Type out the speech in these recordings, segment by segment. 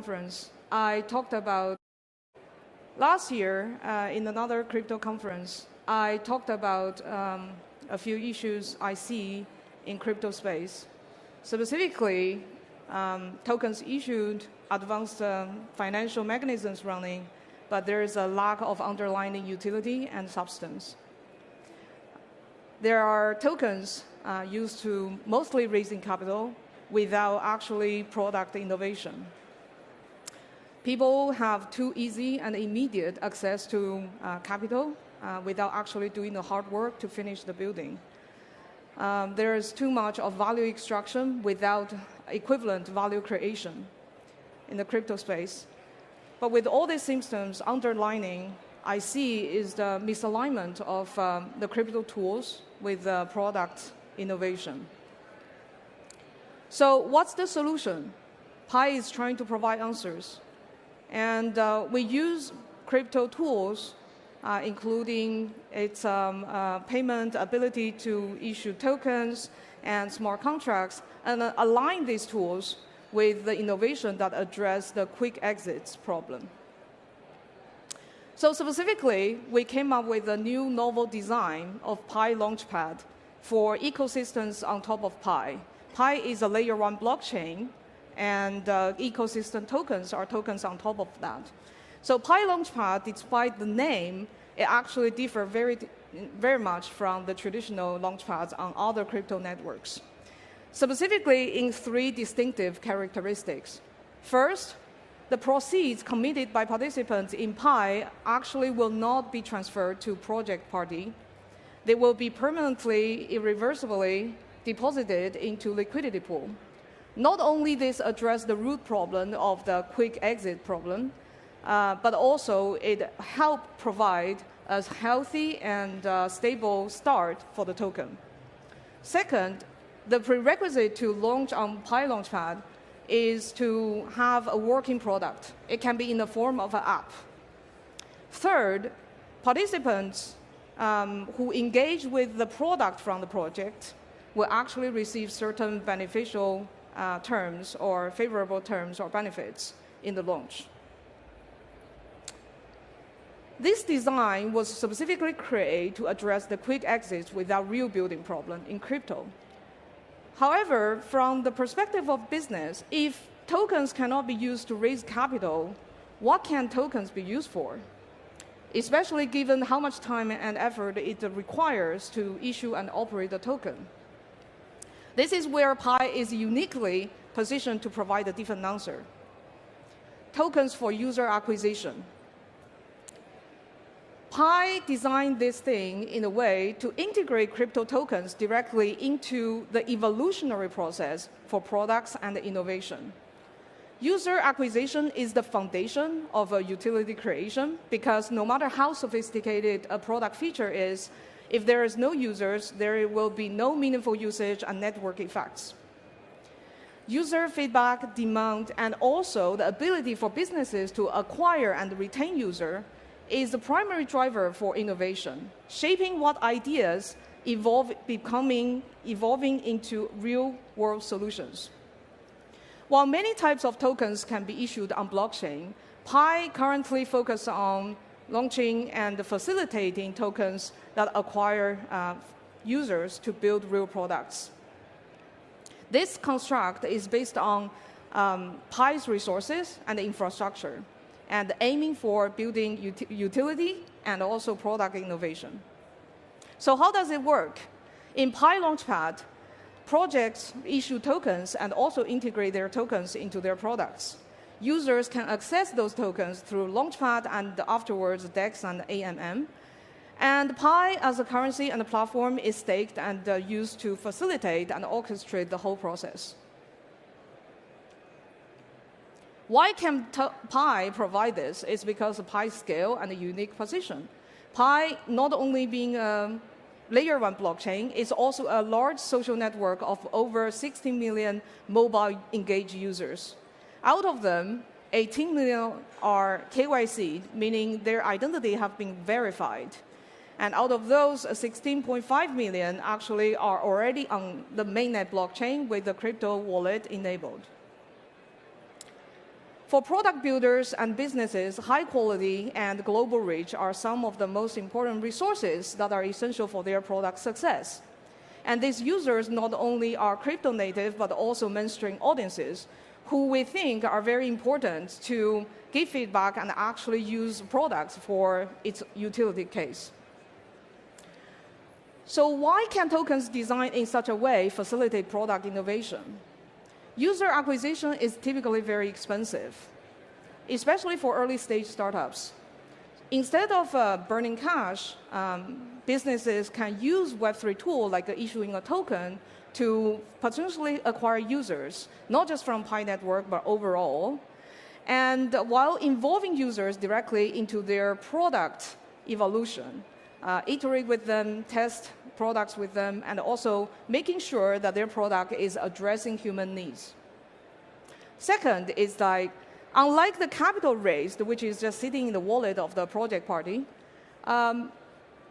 conference, I talked about last year in another crypto conference, I talked about a few issues I see in crypto space. Specifically, tokens issued, advanced financial mechanisms running, but there is a lack of underlying utility and substance. There are tokens used to mostly raising capital without actually product innovation. People have too easy and immediate access to capital without actually doing the hard work to finish the building. There is too much of value extraction without equivalent value creation in the crypto space. But with all these symptoms underlining, I see is the misalignment of the crypto tools with product innovation. So what's the solution? Pi is trying to provide answers. And we use crypto tools, including its payment ability to issue tokens and smart contracts, and align these tools with the innovation that address the quick exits problem. So specifically, we came up with a new novel design of Pi Launchpad for ecosystems on top of Pi. Pi is a layer 1 blockchain, and ecosystem tokens are tokens on top of that. So Pi Launchpad, despite the name, it actually differs very much from the traditional launchpads on other crypto networks. Specifically in 3 distinctive characteristics. First, the proceeds committed by participants in Pi actually will not be transferred to project party. They will be permanently, irreversibly deposited into liquidity pool. Not only this addresses the root problem of the quick exit problem, but also it helps provide a healthy and stable start for the token. Second, the prerequisite to launch on Pi Launchpad is to have a working product. It can be in the form of an app. Third, participants who engage with the product from the project will actually receive certain beneficial terms or favorable terms or benefits in the launch. This design was specifically created to address the quick exits without real building problem in crypto. However, from the perspective of business, if tokens cannot be used to raise capital, what can tokens be used for? Especially given how much time and effort it requires to issue and operate a token. This is where Pi is uniquely positioned to provide a different answer. Tokens for user acquisition. Pi designed this thing in a way to integrate crypto tokens directly into the evolutionary process for products and innovation. User acquisition is the foundation of a utility creation because no matter how sophisticated a product feature is, if there is no users, there will be no meaningful usage and network effects. User feedback, demand, and also the ability for businesses to acquire and retain users is the primary driver for innovation, shaping what ideas evolving into real-world solutions. While many types of tokens can be issued on blockchain, Pi currently focuses on launching and facilitating tokens that acquire users to build real products. This construct is based on Pi's resources and infrastructure, and aiming for building utility and also product innovation. So how does it work? In Pi Launchpad, projects issue tokens and also integrate their tokens into their products. Users can access those tokens through Launchpad and afterwards DEX and AMM. And Pi as a currency and a platform is staked and used to facilitate and orchestrate the whole process. Why can Pi provide this? It's because of Pi's scale and a unique position. Pi, not only being a layer 1 blockchain, is also a large social network of over 60 million mobile engaged users. Out of them, 18 million are KYC, meaning their identity have been verified. And out of those, 16.5 million actually are already on the mainnet blockchain with the crypto wallet enabled. For product builders and businesses, high quality and global reach are some of the most important resources that are essential for their product success. And these users not only are crypto native, but also mainstream audiences who we think are very important to give feedback and actually use products for its utility case. So why can tokens designed in such a way facilitate product innovation? User acquisition is typically very expensive, especially for early-stage startups. Instead of burning cash, businesses can use Web3 tool like issuing a token to potentially acquire users, not just from Pi Network, but overall. And while involving users directly into their product evolution, iterate with them, test products with them, and also making sure that their product is addressing human needs. Second is like, unlike the capital raised, which is just sitting in the wallet of the project party,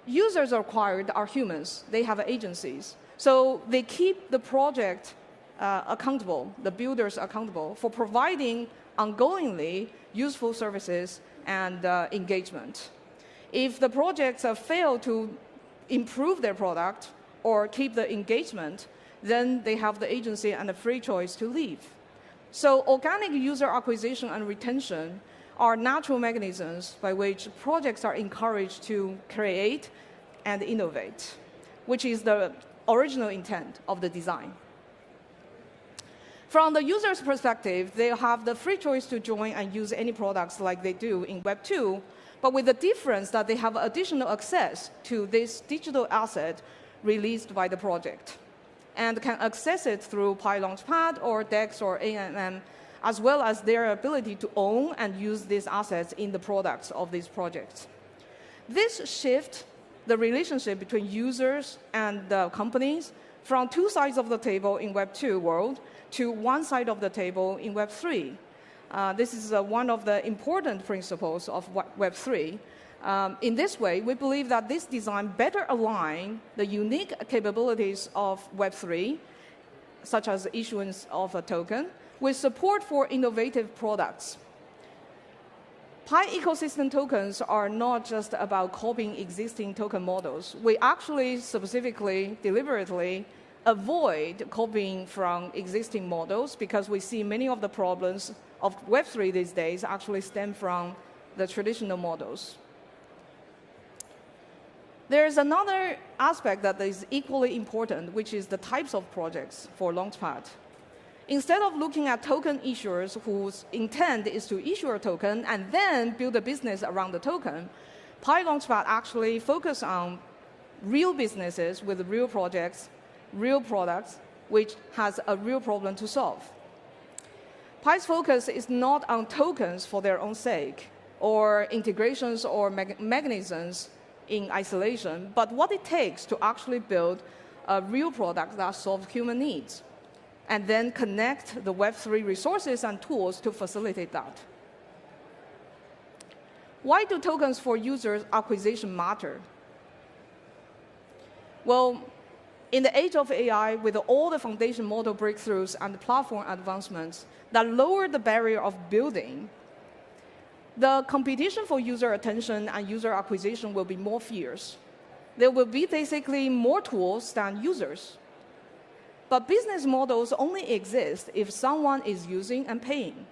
users acquired are humans. They have agencies. So they keep the project accountable, the builders accountable, for providing ongoingly useful services and engagement. If the projects fail to improve their product or keep the engagement, then they have the agency and the free choice to leave. So organic user acquisition and retention are natural mechanisms by which projects are encouraged to create and innovate, which is the original intent of the design. From the user's perspective, they have the free choice to join and use any products like they do in Web 2, but with the difference that they have additional access to this digital asset released by the project and can access it through Pi Launchpad or DEX or AMM, as well as their ability to own and use these assets in the products of these projects. This shift the relationship between users and companies from two sides of the table in Web 2 world to one side of the table in Web 3. This is one of the important principles of Web 3. In this way, we believe that this design better aligns the unique capabilities of Web 3, such as issuance of a token, with support for innovative products. Pi ecosystem tokens are not just about copying existing token models. We actually specifically, deliberately avoid copying from existing models because we see many of the problems of Web3 these days actually stem from the traditional models. There is another aspect that is equally important, which is the types of projects for Launchpad. Instead of looking at token issuers whose intent is to issue a token and then build a business around the token, Pi Launchpad actually focuses on real businesses with real projects, real products, which has a real problem to solve. Pi's focus is not on tokens for their own sake, or integrations or mechanisms in isolation, but what it takes to actually build a real product that solves human needs, and then connect the Web3 resources and tools to facilitate that. Why do tokens for user acquisition matter? Well, in the age of AI, with all the foundation model breakthroughs and platform advancements that lower the barrier of building, the competition for user attention and user acquisition will be more fierce. There will be basically more tools than users. But business models only exist if someone is using and paying.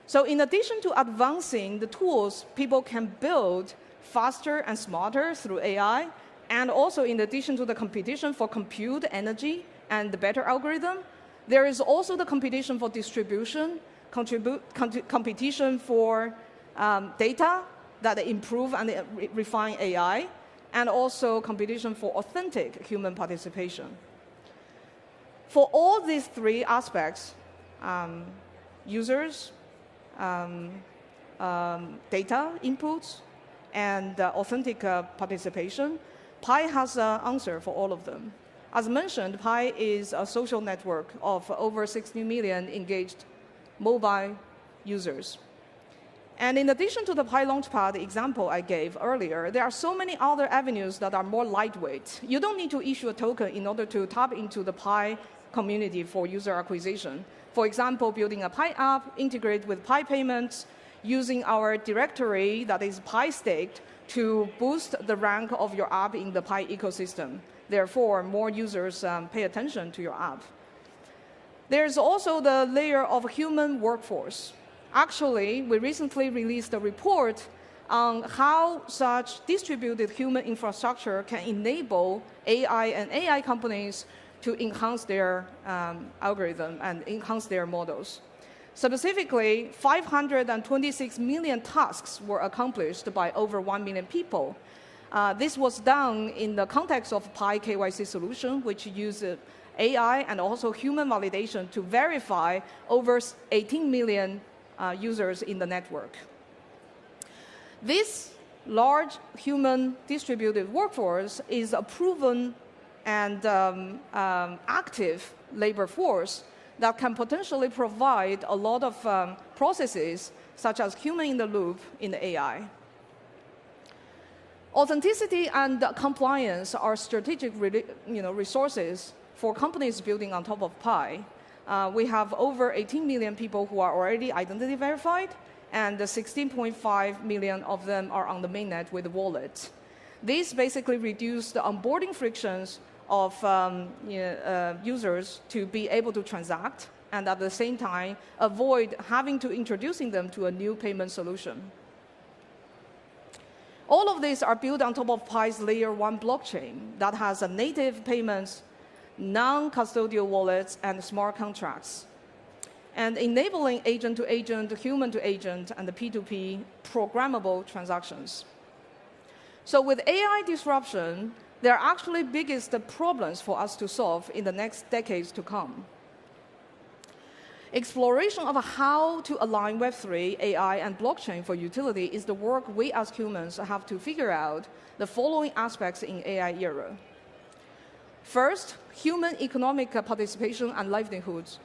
So in addition to advancing the tools people can build faster and smarter through AI, and also in addition to the competition for compute energy and the better algorithm, there is also the competition for distribution, competition for data that improve and refine AI, and also competition for authentic human participation. For all these three aspects, users, data inputs, and authentic participation, Pi has an answer for all of them. As mentioned, Pi is a social network of over 60 million engaged mobile users. And in addition to the Pi Launchpad example I gave earlier, there are so many other avenues that are more lightweight. You don't need to issue a token in order to tap into the Pi community for user acquisition. For example, building a Pi app, integrate with Pi payments, using our directory that is Pi-staked to boost the rank of your app in the Pi ecosystem. Therefore, more users pay attention to your app. There's also the layer of human workforce. Actually, we recently released a report on how such distributed human infrastructure can enable AI and AI companies to enhance their algorithm and enhance their models. Specifically, 526 million tasks were accomplished by over 1 million people. This was done in the context of Pi KYC solution, which uses AI and also human validation to verify over 18 million users in the network. This large human distributed workforce is a proven and active labor force that can potentially provide a lot of processes, such as human in the loop in the AI. Authenticity and compliance are strategic resources for companies building on top of Pi. We have over 18 million people who are already identity verified, and 16.5 million of them are on the mainnet with wallets. These basically reduce the onboarding frictions of users to be able to transact, and at the same time avoid having to introducing them to a new payment solution. All of these are built on top of Pi's layer 1 blockchain that has a native payments, non-custodial wallets, and smart contracts, and enabling agent-to-agent, human-to-agent, and the P2P programmable transactions. So with AI disruption, there are actually biggest problems for us to solve in the next decades to come. Exploration of how to align Web3, AI, and blockchain for utility is the work we as humans have to figure out the following aspects in AI era. First, human economic participation and livelihoods.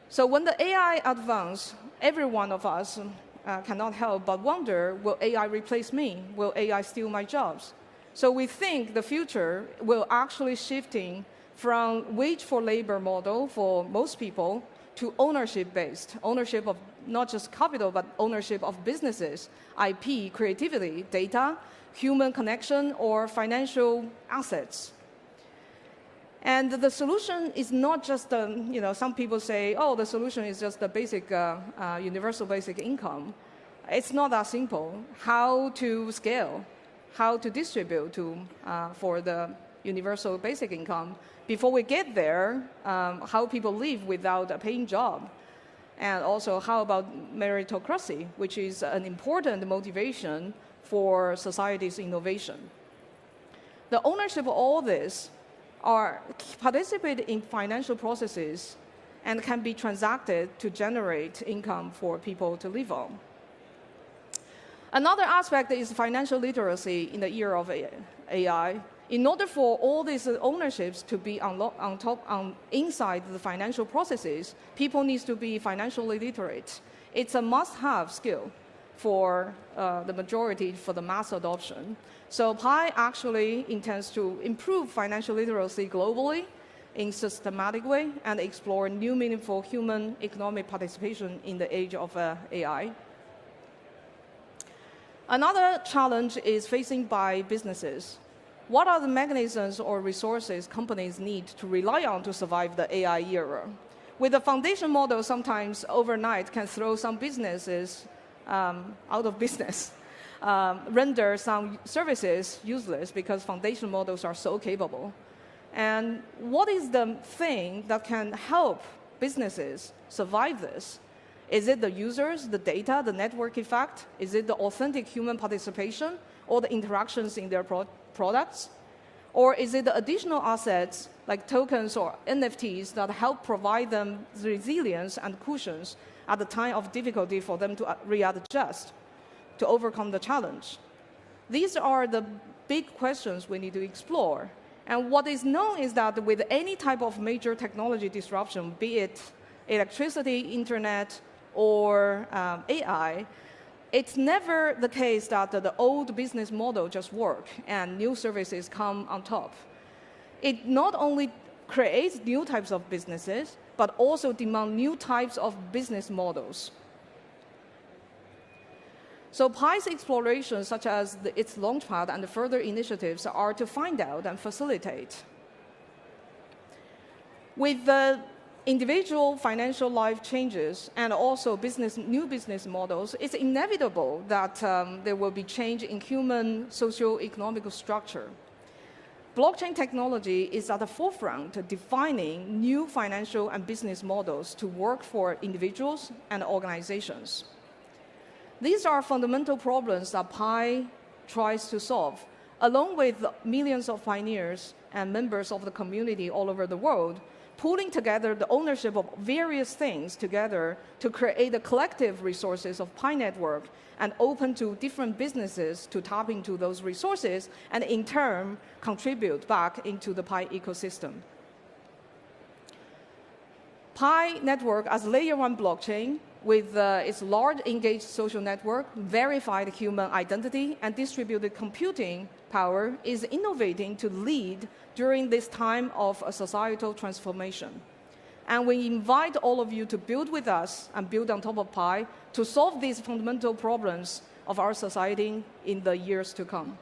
So when the AI advances, every one of us cannot help but wonder, will AI replace me? Will AI steal my jobs? So we think the future will actually shifting from wage for labor model for most people to ownership-based, ownership of not just capital, but ownership of businesses, IP, creativity, data, human connection, or financial assets. And the solution is not just, some people say, oh, the solution is just the basic, universal basic income. It's not that simple. How to scale, how to distribute for the universal basic income. Before we get there, how people live without a paying job. And also, how about meritocracy, which is an important motivation for society's innovation. The ownership of all this are participate in financial processes and can be transacted to generate income for people to live on. Another aspect is financial literacy in the era of AI. In order for all these ownerships to be inside the financial processes, people need to be financially literate. It's a must-have skill for the majority, for the mass adoption. So Pi actually intends to improve financial literacy globally in a systematic way and explore new meaningful human economic participation in the age of AI. Another challenge is facing by businesses. What are the mechanisms or resources companies need to rely on to survive the AI era? With a foundation model, sometimes overnight can throw some businesses out of business, render some services useless because foundation models are so capable. And what is the thing that can help businesses survive this? Is it the users, the data, the network effect? Is it the authentic human participation or the interactions in their products? Or is it the additional assets like tokens or NFTs that help provide them the resilience and cushions at the time of difficulty for them to readjust, to overcome the challenge? These are the big questions we need to explore. And what is known is that with any type of major technology disruption, be it electricity, internet, or AI, it's never the case that the old business model just works and new services come on top. It not only creates new types of businesses, but also demand new types of business models. So Pi's explorations, such as its launchpad and the further initiatives, are to find out and facilitate. With the individual financial life changes and also new business models, it's inevitable that there will be change in human socio-economic structure. Blockchain technology is at the forefront of defining new financial and business models to work for individuals and organizations. These are fundamental problems that Pi tries to solve, along with millions of pioneers and members of the community all over the world, pulling together the ownership of various things together to create the collective resources of Pi Network and open to different businesses to tap into those resources and in turn contribute back into the Pi ecosystem. Pi Network as layer 1 blockchain with its large engaged social network, verified human identity, and distributed computing power is innovating to lead during this time of a societal transformation. And we invite all of you to build with us and build on top of Pi to solve these fundamental problems of our society in the years to come.